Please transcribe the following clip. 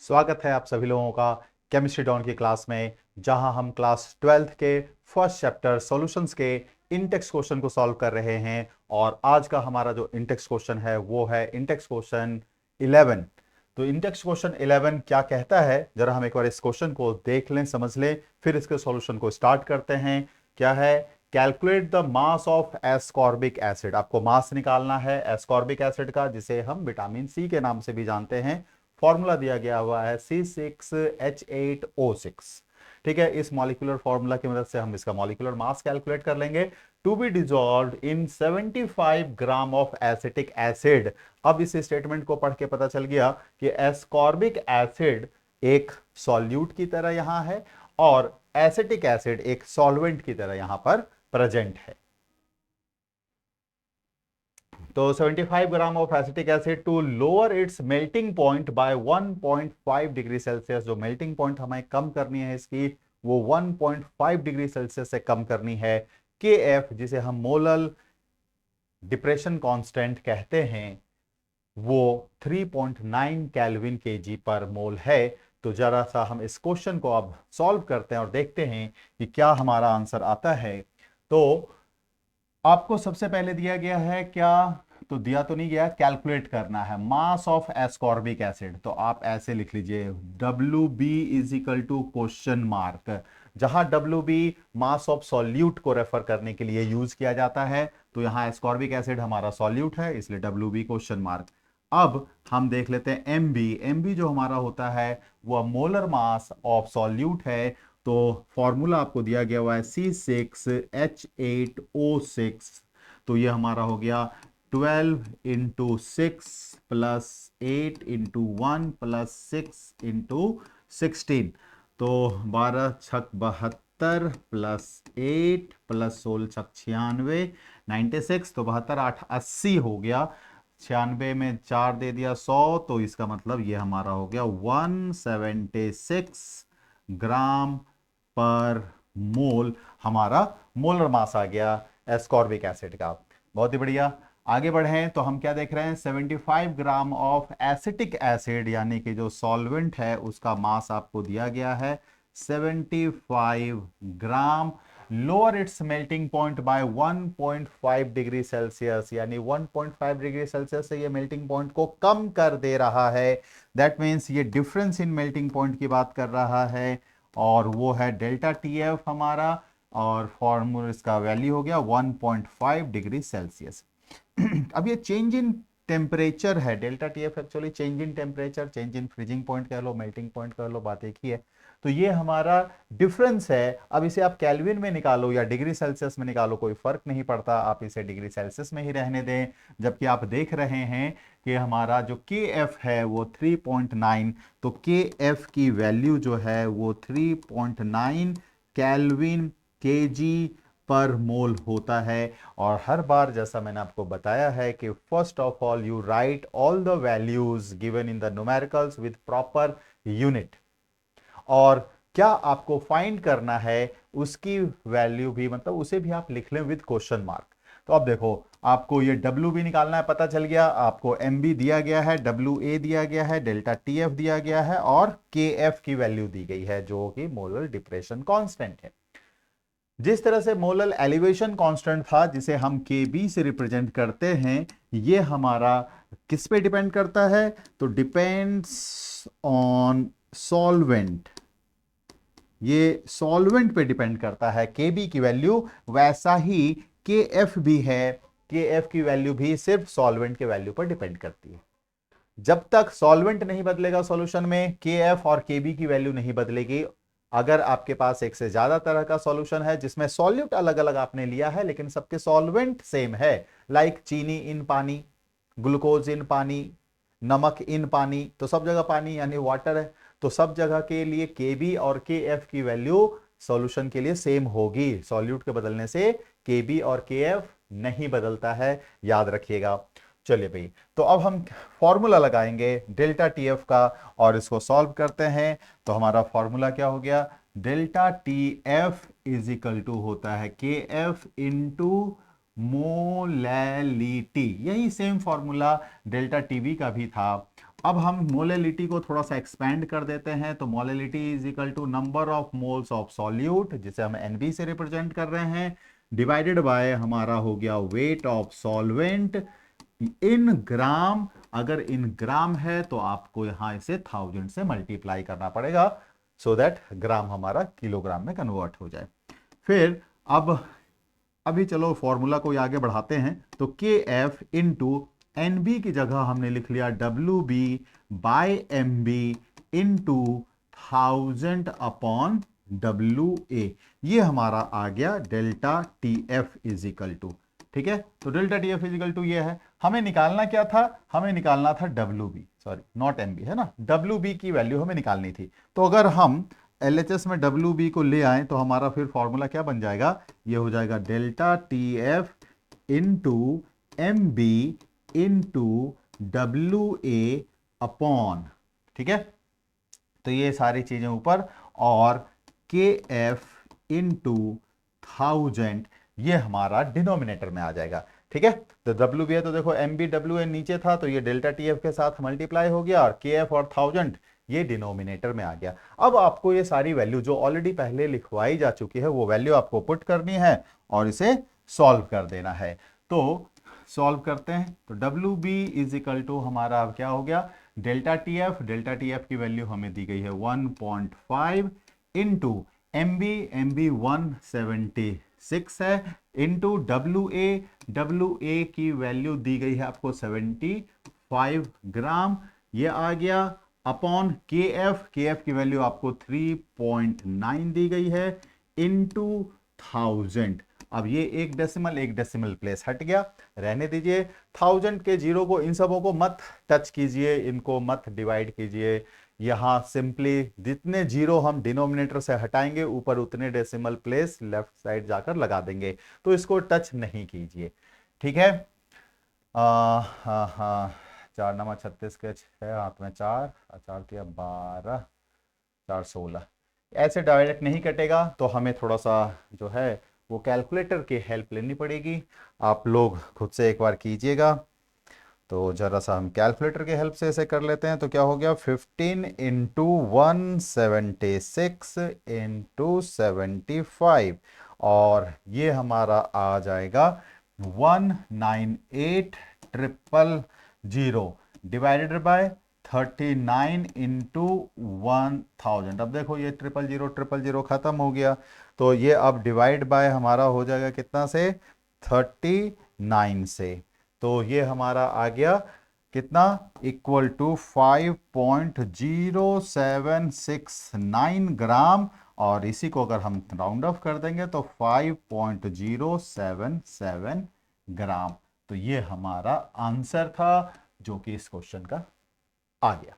स्वागत है आप सभी लोगों का केमिस्ट्री डॉन की क्लास में, जहां हम क्लास 12th के फर्स्ट चैप्टर सॉल्यूशंस के इंटेक्स क्वेश्चन को सॉल्व कर रहे हैं। और आज का हमारा जो इंटेक्स क्वेश्चन है वो है इंटेक्स क्वेश्चन 11। तो इंटेक्स क्वेश्चन 11 क्या कहता है, जरा हम एक बार इस क्वेश्चन को देख लें, समझ लें, फिर इसके सॉल्यूशन को स्टार्ट करते हैं। क्या है? Calculate the mass of ascorbic acid. आपको मास निकालना है एस्कॉर्बिक एसिड का, जिसे हम विटामिन सी के नाम से भी जानते हैं। फॉर्मूला दिया गया हुआ है C6H8O6। ठीक है, इस मॉलिक्यूलर फॉर्मूला की मदद से हम इसका मॉलिक्यूलर मास कैलकुलेट कर लेंगे। To be dissolved in 75 gram of acetic acid. अब इस स्टेटमेंट को पढ़ के पता चल गया कि एस्कॉर्बिक एसिड एक सॉल्यूट की तरह यहां है और एसिटिक एसिड एक सॉल्वेंट की तरह यहां पर प्रेजेंट है। तो 75 gram of acetic acid to lower its melting point by 1.5 degree Celsius. जो मेल्टिंग पॉइंट हमें कम करनी है इसकी, वो 1.5 डिग्री सेल्सियस से कम करनी है। के एफ, जिसे हम मोलल डिप्रेशन कांस्टेंट कहते हैं, वो 3.9 केल्विन केजी पर मोल है। तो जरा सा हम इस क्वेश्चन को अब सॉल्व करते हैं और देखते हैं कि क्या हमारा आंसर आता है। तो आपको सबसे पहले दिया गया है क्या? तो दिया तो नहीं गया, कैलकुलेट करना है मास ऑफ एस्कॉर्बिक एसिड। तो आप ऐसे लिख लीजिए W B is equal to question mark. जहां W B mass of solute को रेफर करने के लिए यूज किया जाता है, तो यहां एस्कॉर्बिक एसिड हमारा सॉल्यूट है, इसलिए डब्ल्यू बी क्वेश्चन मार्क। अब हम देख लेते हैं एम बी। एम बी जो हमारा होता है वह मोलर मास ऑफ सॉल्यूट है। तो फॉर्मूला आपको दिया गया हुआ है C6H8O6। तो ये हमारा हो गया 12 into 6 plus 8 into 1 plus 6 into 16। तो 12 छक 72 प्लस 8 प्लस 16 छक 96, 96। तो 72 8 80 हो गया। 96 में 4 दे दिया 100। तो इसका मतलब ये हमारा हो गया 176 ग्राम पर मोल। हमारा मोलर मास आ गया एस्कॉर्बिक एसिड का। बहुत ही बढ़िया। आगे बढ़ें तो हम क्या देख रहे हैं, 75 ग्राम ऑफ एसिटिक एसिड, यानी कि जो सॉल्वेंट है उसका मास आपको दिया गया है 75 gram. Lower its melting point by 1.5 degree Celsius, यानी 1.5 डिग्री सेल्सियस से ये मेल्टिंग पॉइंट को कम कर दे रहा है। दैट मीन्स ये डिफरेंस इन मेल्टिंग पॉइंट की बात कर रहा है, और वो है डेल्टा टी एफ हमारा। और फॉर्मूला इसका वैल्यू हो गया 1.5 डिग्री सेल्सियस। अब ये चेंज इन टेम्परेचर है। Delta T F actually change in temperature, change in freezing point कह लो, मेल्टिंग पॉइंट कह लो, बात एक ही है। तो ये हमारा डिफरेंस है। अब इसे आप केल्विन में निकालो या डिग्री सेल्सियस में निकालो, कोई फर्क नहीं पड़ता, आप इसे डिग्री सेल्सियस में ही रहने दें। जबकि आप देख रहे हैं कि हमारा जो के एफ है वो 3.9। तो के एफ की वैल्यू जो है वो 3.9 केल्विन केजी पर मोल होता है। और हर बार जैसा मैंने आपको बताया है कि first of all you right all the values given in the numericals with proper unit. और क्या आपको फाइंड करना है उसकी वैल्यू भी, मतलब उसे भी आप लिख लें विद क्वेश्चन मार्क। तो अब देखो, आपको ये डब्ल्यू भी निकालना है, पता चल गया। आपको एम बी दिया गया है, डब्ल्यू ए दिया गया है, डेल्टा टी एफ दिया गया है, और के एफ की वैल्यू दी गई है जो कि मोलर डिप्रेशन कांस्टेंट है। जिस तरह से मोलर एलिवेशन कांस्टेंट था, जिसे हम के बी से रिप्रेजेंट करते हैं, ये हमारा किस पे डिपेंड करता है? तो डिपेंड्स ऑन सॉल्वेंट। ये सॉल्वेंट पे डिपेंड करता है के बी की वैल्यू। वैसा ही के एफ भी है, के एफ की वैल्यू भी सिर्फ सॉल्वेंट के वैल्यू पर डिपेंड करती है। जब तक सॉल्वेंट नहीं बदलेगा सॉल्यूशन में, के एफ और के बी की वैल्यू नहीं बदलेगी। अगर आपके पास एक से ज्यादा तरह का सॉल्यूशन है जिसमें सॉल्यूट अलग अलग आपने लिया है लेकिन सबके सॉल्वेंट सेम है, लाइक चीनी इन पानी, ग्लूकोज इन पानी, नमक इन पानी, तो सब जगह पानी यानी वाटर है। तो सब जगह के लिए के बी और के एफ की वैल्यू सॉल्यूशन के लिए सेम होगी। सॉल्यूट के बदलने से के बी और के एफ नहीं बदलता है, याद रखिएगा। चलिए भाई, तो अब हम फॉर्मूला लगाएंगे डेल्टा टी एफ का और इसको सॉल्व करते हैं। तो हमारा फॉर्मूला क्या हो गया? Delta T F is equal to होता है के एफ इंटू मोलैलिटी। यही सेम फॉर्मूला डेल्टा टीवी का भी था। अब हम मोलेलिटी को थोड़ा सा एक्सपेंड कर देते हैं, तो molality is equal to number of moles of solute, जिसे हम एनबी से रिप्रेजेंट कर रहे हैं, डिवाइडेड बाय हमारा हो गया वेट ऑफ सॉल्वेंट इन ग्राम। अगर इन ग्राम है तो आपको यहां इसे 1000 से मल्टीप्लाई करना पड़ेगा, सो दैट ग्राम हमारा किलोग्राम में कन्वर्ट हो जाए। फिर अब अभी चलो फॉर्मूला को आगे बढ़ाते हैं, तो के एफ इंटू एन बी की जगह हमने लिख लिया W B by M B into 1000 upon W A. ये हमारा आ गया delta T F is equal to. ठीक है, तो delta T F is equal to ये है। हमें निकालना क्या था, हमें निकालना था W B, sorry not M B, है ना, डब्ल्यू बी की वैल्यू हमें निकालनी थी। तो अगर हम LHS में डब्ल्यू बी को ले आए तो हमारा फिर फॉर्मूला क्या बन जाएगा, ये हो जाएगा delta T F into M B into W A upon, ठीक है, तो ये सारी चीजें ऊपर, और के एफ इंटू 1000 ये हमारा डिनोमिनेटर में आ जाएगा। ठीक है, तो डब्ल्यू बी है तो देखो एम बी डब्ल्यू ए नीचे था, तो ये डेल्टा टी एफ के साथ मल्टीप्लाई हो गया, और के एफ और 1000 ये डिनोमिनेटर में आ गया। अब आपको ये सारी वैल्यू जो ऑलरेडी पहले लिखवाई जा चुकी है वो वैल्यू आपको पुट करनी है और इसे सॉल्व कर देना है। तो सॉल्व करते हैं, तो W B is equal to हमारा अब क्या हो गया, डेल्टा टी एफ की वैल्यू हमें दी गई है 1.5 इंटू एम बी 176 है, इंटू डब्ल्यू ए की वैल्यू दी गई है आपको 75 ग्राम, ये आ गया, अपॉन के एफ की वैल्यू आपको 3.9 दी गई है, इंटू 1000। अब ये एक डेसिमल प्लेस हट गया, रहने दीजिए। 1000 के जीरो को, इन सबों को मत टच कीजिए, इनको मत डिवाइड कीजिए। यहां सिंपली जितने जीरो हम डिनोमिनेटर से हटाएंगे ऊपर उतने डेसिमल प्लेस लेफ्ट साइड जाकर लगा देंगे, तो इसको टच नहीं कीजिए। ठीक है, हाँ 4 नमा 36 के 6 हाथ में 4 4 तिया 12 4 16, ऐसे डायरेक्ट नहीं कटेगा, तो हमें थोड़ा सा जो है वो कैलकुलेटर की हेल्प लेनी पड़ेगी। आप लोग खुद से एक बार कीजिएगा। तो जरा सा हम कैलकुलेटर की हेल्प से इसे कर लेते हैं। तो क्या हो गया, 15 इंटू 176 इंटू 75, और ये हमारा आ जाएगा 198,000 डिवाइडेड बाय 39 इंटू 1000। अब देखो ये 000 खत्म हो गया, तो ये अब डिवाइड बाय हमारा हो जाएगा कितना से, 39 से। तो ये हमारा आ गया कितना, इक्वल टू 5.0769 ग्राम, और इसी को अगर हम राउंड ऑफ कर देंगे तो 5.077 ग्राम। तो ये हमारा आंसर था जो कि इस क्वेश्चन का आ गया।